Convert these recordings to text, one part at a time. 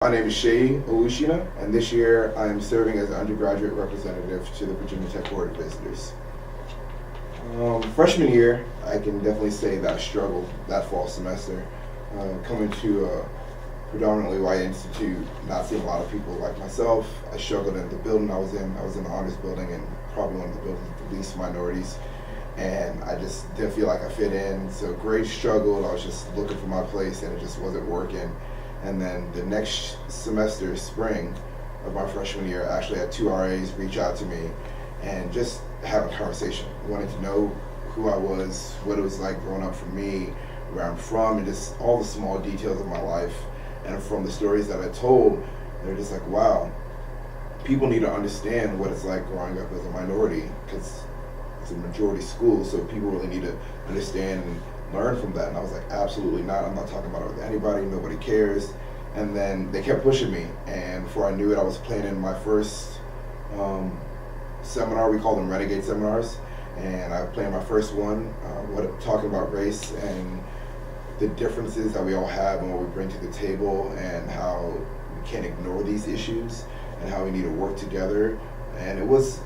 My name is Seyi Olusina, and this year I am serving as an undergraduate representative to the Virginia Tech Board of Visitors. Freshman year, I can definitely say that I struggled that fall semester. Coming to a predominantly white institute, not seeing a lot of people like myself, I struggled in the building I was in. I was in the honors building and probably one of the buildings with the least minorities. And I just didn't feel like I fit in, so grade struggled. I was just looking for my place and it just wasn't working. And then the next semester, spring of my freshman year, I actually had two RAs reach out to me and just have a conversation. Wanted to know who I was, what it was like growing up for me, where I'm from, and just all the small details of my life. And from the stories that I told, they're just like, wow, people need to understand what it's like growing up as a minority, because it's a majority school, so people really need to understand and learn from that. And I was like, absolutely not. I'm not talking about it with anybody. Nobody cares. And then they kept pushing me. And before I knew it, I was planning my first seminar. We call them Renegade seminars. And I planned my first one, talking about race and the differences that we all have and what we bring to the table, and how we can't ignore these issues and how we need to work together. And it was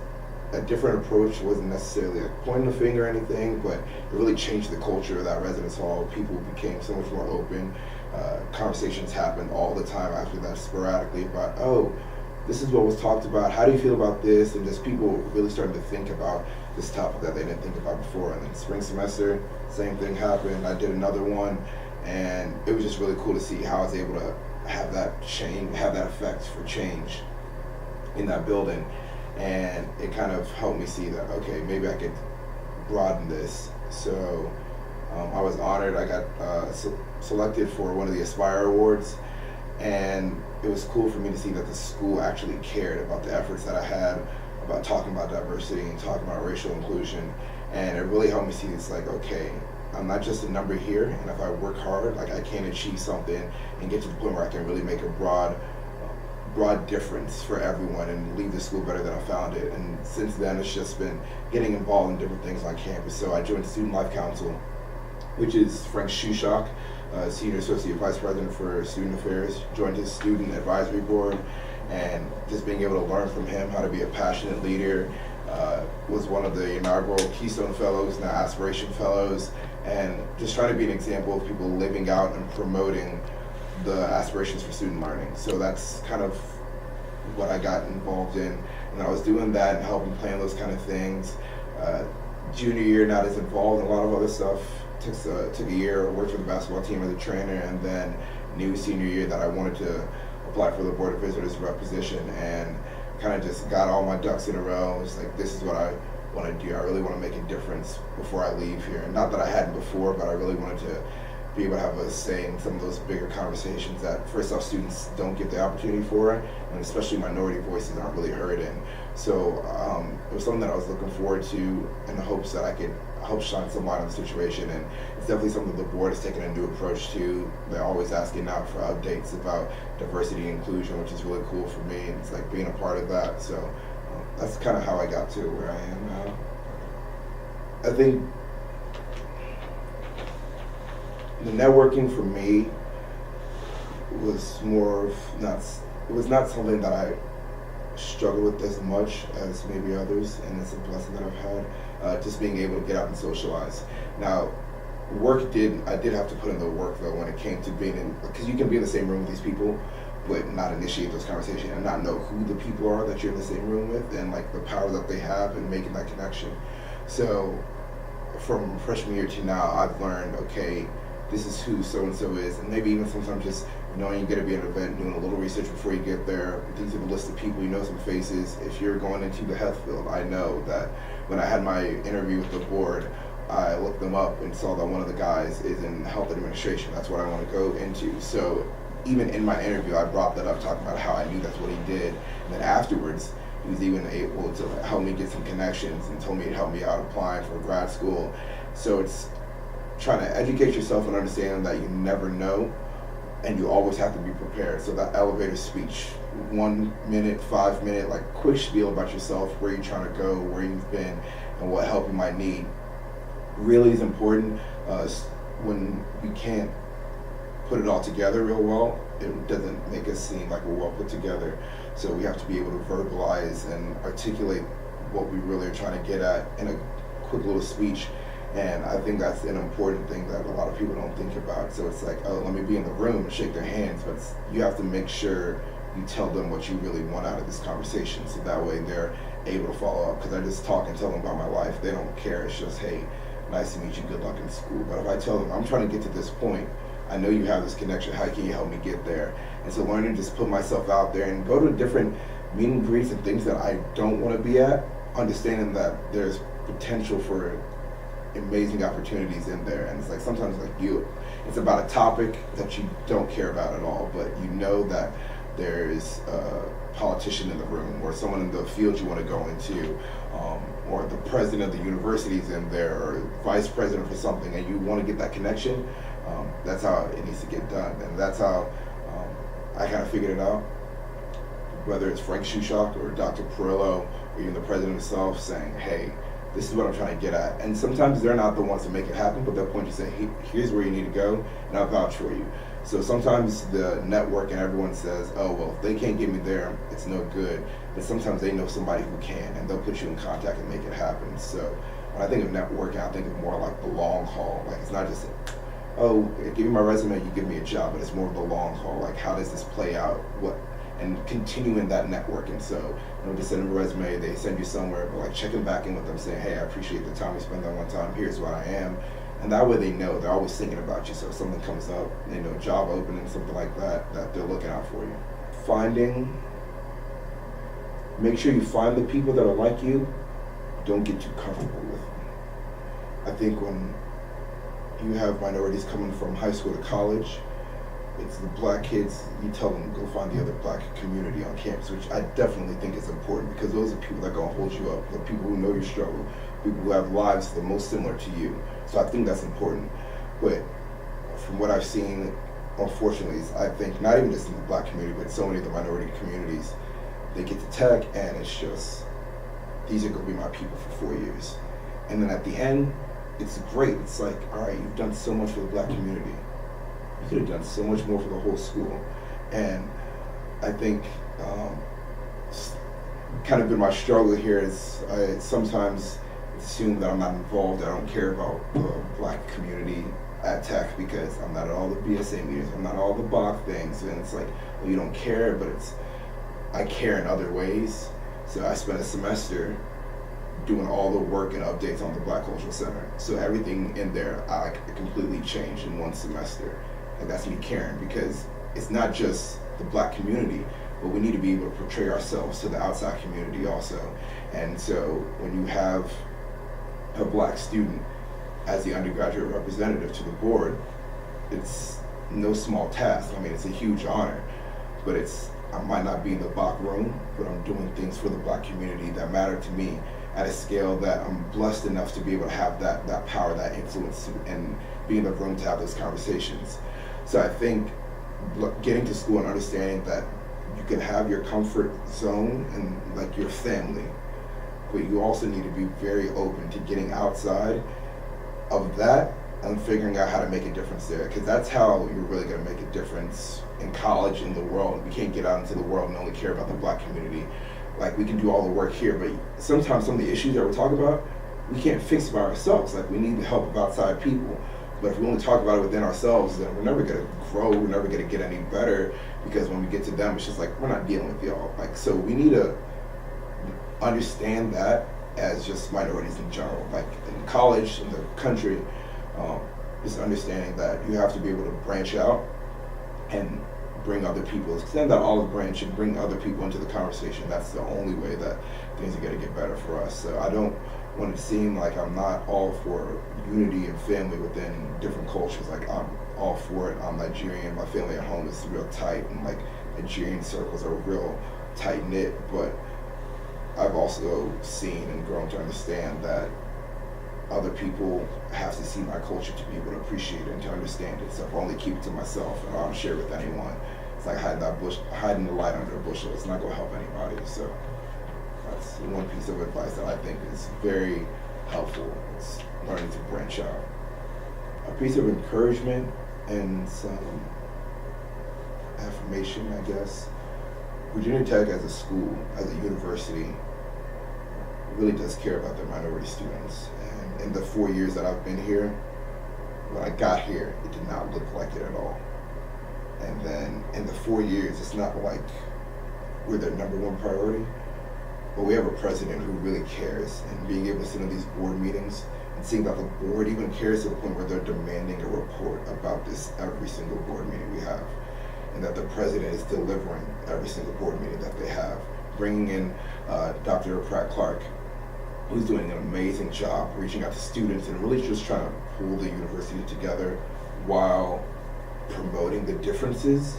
a different approach. It wasn't necessarily like pointing the finger or anything, but it really changed the culture of that residence hall. People became so much more open. Conversations happened all the time after that, sporadically, about, oh, this is what was talked about, how do you feel about this? And just people really started to think about this topic that they didn't think about before. And then spring semester, same thing happened. I did another one, and it was just really cool to see how I was able to have that change, have that effect for change in that building. And it kind of helped me see that, okay, maybe I could broaden this. So I was honored. I got selected for one of the Aspire Awards, and it was cool for me to see that the school actually cared about the efforts that I had about talking about diversity and talking about racial inclusion. And it really helped me see it's like, okay, I'm not just a number here, and if I work hard, like I can achieve something and get to the point where I can really make a broad difference for everyone and leave the school better than I found it. And since then, it's just been getting involved in different things on campus. So I joined Student Life Council, which is Frank Shushak, Senior Associate Vice President for Student Affairs, joined his Student Advisory Board, and just being able to learn from him how to be a passionate leader. Was one of the inaugural Keystone Fellows, now Aspiration Fellows, and just trying to be an example of people living out and promoting the aspirations for student learning. So that's kind of what I got involved in. And I was doing that and helping plan those kind of things. Junior year, not as involved in a lot of other stuff. Took a year, worked for the basketball team as a trainer, and then knew senior year that I wanted to apply for the Board of Visitors rep position, and kind of just got all my ducks in a row. It's like, this is what I want to do. I really want to make a difference before I leave here. And not that I hadn't before, but I really wanted to be able to have a say in some of those bigger conversations that first off students don't get the opportunity for, and especially minority voices aren't really heard in. So it was something that I was looking forward to in the hopes that I could help shine some light on the situation. And it's definitely something the board has taken a new approach to. They're always asking now for updates about diversity and inclusion, which is really cool for me, and it's like being a part of that. So that's kind of how I got to where I am now. I think the networking for me was not something that I struggle with as much as maybe others, and it's a blessing that I've had, just being able to get out and socialize. Now, I did have to put in the work though when it came to being in, because you can be in the same room with these people, but not initiate those conversations and not know who the people are that you're in the same room with, and like the power that they have in making that connection. So from freshman year to now, I've learned, okay, this is who so-and-so is, and maybe even sometimes just knowing you're going to be at an event, doing a little research before you get there. These are the list of people, you know some faces. If you're going into the health field, I know that when I had my interview with the board, I looked them up and saw that one of the guys is in health administration. That's what I want to go into. So even in my interview, I brought that up, talking about how I knew that's what he did. And then afterwards, he was even able to help me get some connections and told me to help me out applying for grad school. So it's trying to educate yourself and understand that you never know, and you always have to be prepared. So that elevator speech, 1 minute, 5 minute, like quick spiel about yourself, where you're trying to go, where you've been, and what help you might need, really is important when we can't put it all together real well. it doesn't make us seem like we're well put together. So we have to be able to verbalize and articulate what we really are trying to get at in a quick little speech. And I think that's an important thing that a lot of people don't think about. So it's like, oh, let me be in the room and shake their hands, but you have to make sure you tell them what you really want out of this conversation, so that way they're able to follow up. Because I just talk and tell them about my life, they don't care. It's just, hey, nice to meet you, good luck in school. But if I tell them, I'm trying to get to this point, I know you have this connection, how can you help me get there? And so learning to just put myself out there and go to different meet and greets and things that I don't want to be at, understanding that there's potential for amazing opportunities in there. And it's like sometimes it's about a topic that you don't care about at all, but you know that there's a politician in the room or someone in the field you want to go into, or the president of the university is in there, or vice president for something, and you want to get that connection. That's how it needs to get done, and that's how I kind of figured it out. Whether it's Frank Shushock or Dr. Perillo or even the president himself saying, hey, this is what I'm trying to get at. And sometimes they're not the ones to make it happen, but they'll point you and say, hey, here's where you need to go, and I'll vouch for you. So sometimes the network and everyone says, oh, well, if they can't get me there, it's no good. But sometimes they know somebody who can, and they'll put you in contact and make it happen. So when I think of networking, I think of more like the long haul. Like, it's not just, oh, give me my resume, you give me a job, but it's more of the long haul. Like, how does this play out? And continuing that networking. So, they send them a resume, they send you somewhere, but like checking back in with them, saying, hey, I appreciate the time we spent on one time, here's what I am. And that way they know, they're always thinking about you. So if something comes up, job opening, something like that, that they're looking out for you. Make sure you find the people that are like you, don't get too comfortable with them. I think when you have minorities coming from high school to college, it's the black kids, you tell them, go find the other black community on campus, which I definitely think is important, because those are people that are going to hold you up, the people who know your struggle, people who have lives the most similar to you. So I think that's important. But from what I've seen, unfortunately, I think not even just in the black community, but so many of the minority communities, they get to tech and it's just, these are going to be my people for 4 years. And then at the end, it's great. It's like, all right, you've done so much for the black community. You could have done so much more for the whole school. And I think kind of been my struggle here is I sometimes assume that I'm not involved, I don't care about the black community at Tech because I'm not at all the BSA meetings, I'm not at all the Bach things, and it's like, well, you don't care, but I care in other ways. So I spent a semester doing all the work and updates on the Black Cultural Center. So everything in there, I completely changed in one semester. And that's me caring, because it's not just the black community, but we need to be able to portray ourselves to the outside community also. And so when you have a black student as the undergraduate representative to the board, it's no small task. I mean, it's a huge honor, but I might not be in the Bach room, but I'm doing things for the black community that matter to me at a scale that I'm blessed enough to be able to have that power, that influence, and be in the room to have those conversations. So I think getting to school and understanding that you can have your comfort zone and like your family, but you also need to be very open to getting outside of that and figuring out how to make a difference there, because that's how you're really going to make a difference in college, in the world. We can't get out into the world and only care about the black community. Like, we can do all the work here, but sometimes some of the issues that we're talking about, we can't fix by ourselves. Like, we need the help of outside people. But if we only talk about it within ourselves, then we're never going to grow, we're never going to get any better, because when we get to them, it's just like, we're not dealing with y'all. Like, so we need to understand that as just minorities in general. Like, in college, in the country, just understanding that you have to be able to branch out and bring other people, extend that olive branch and bring other people into the conversation. That's the only way that things are going to get better for us. So I don't want it to seem like I'm not all for unity and family within different cultures. Like, I'm all for it. I'm Nigerian. My family at home is real tight, and like Nigerian circles are real tight knit. But I've also seen and grown to understand that other people have to see my culture to be able to appreciate it and to understand it. So if I only keep it to myself and I don't share it with anyone, it's like hiding the light under a bushel. It's not going to help anybody. So that's one piece of advice that I think is very helpful. It's learning to branch out. A piece of encouragement and some affirmation, I guess. Virginia Tech as a school, as a university, really does care about their minority students. And in the 4 years that I've been here, when I got here, it did not look like it at all. And then in the 4 years, it's not like we're their number one priority, but we have a president who really cares, and being able to sit in these board meetings and seeing that the board even cares to the point where they're demanding a report about this every single board meeting we have, and that the president is delivering every single board meeting that they have, bringing in Dr. Pratt Clark, who's doing an amazing job reaching out to students and really just trying to pull the university together while promoting the differences.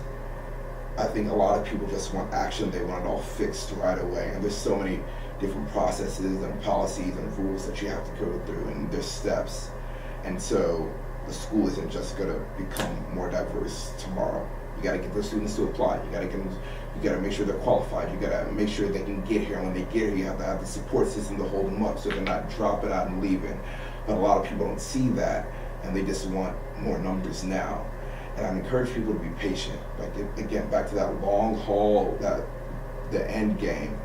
I think a lot of people just want action. They want it all fixed right away. And there's so many different processes and policies and rules that you have to go through, and there's steps. And so the school isn't just going to become more diverse tomorrow. You got to get those students to apply. You got to make sure they're qualified. You got to make sure they can get here. When they get here, you have to have the support system to hold them up so they're not dropping out and leaving. But a lot of people don't see that, and they just want more numbers now. And I encourage people to be patient. Like, again, back to that long haul, that the end game.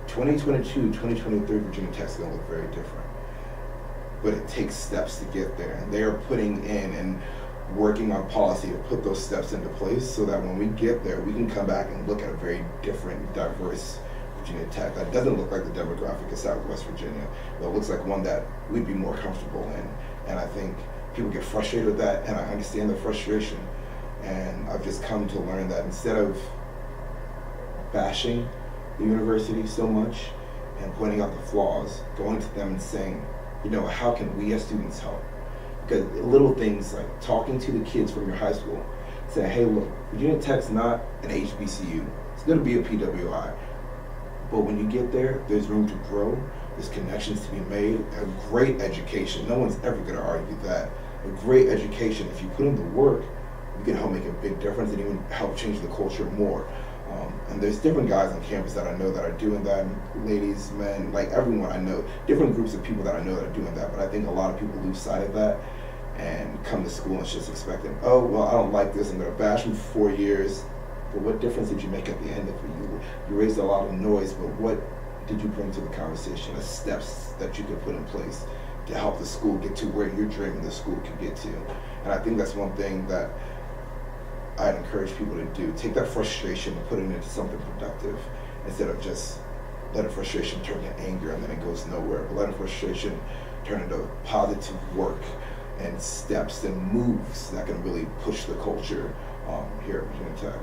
2022, 2023, Virginia Tech's going to look very different. But it takes steps to get there. And they are putting in and working on policy to put those steps into place so that when we get there, we can come back and look at a very different, diverse Virginia Tech that doesn't look like the demographic of Southwest Virginia, but looks like one that we'd be more comfortable in. And I think people get frustrated with that, and I understand the frustration. And I've just come to learn that instead of bashing the university so much and pointing out the flaws, going to them and saying, how can we as students help? Because little things like talking to the kids from your high school, saying, hey, look, Virginia Tech's not an HBCU. It's going to be a PWI. But when you get there, there's room to grow. There's connections to be made. A great education. No one's ever going to argue that. A great education, if you put in the work, you can help make a big difference and even help change the culture more. And there's different guys on campus that I know that are doing that, ladies, men, like everyone I know, different groups of people that I know that are doing that. But I think a lot of people lose sight of that and come to school and just expecting, oh, well, I don't like this, I'm going to bash them for 4 years. But what difference did you make at the end of it? You raised a lot of noise, but what did you bring to the conversation as steps that you could put in place to help the school get to where you're dreaming the school can get to? And I think that's one thing that I'd encourage people to do. Take that frustration and put it into something productive instead of just letting frustration turn to anger and then it goes nowhere. But letting frustration turn into positive work and steps and moves that can really push the culture here at Virginia Tech.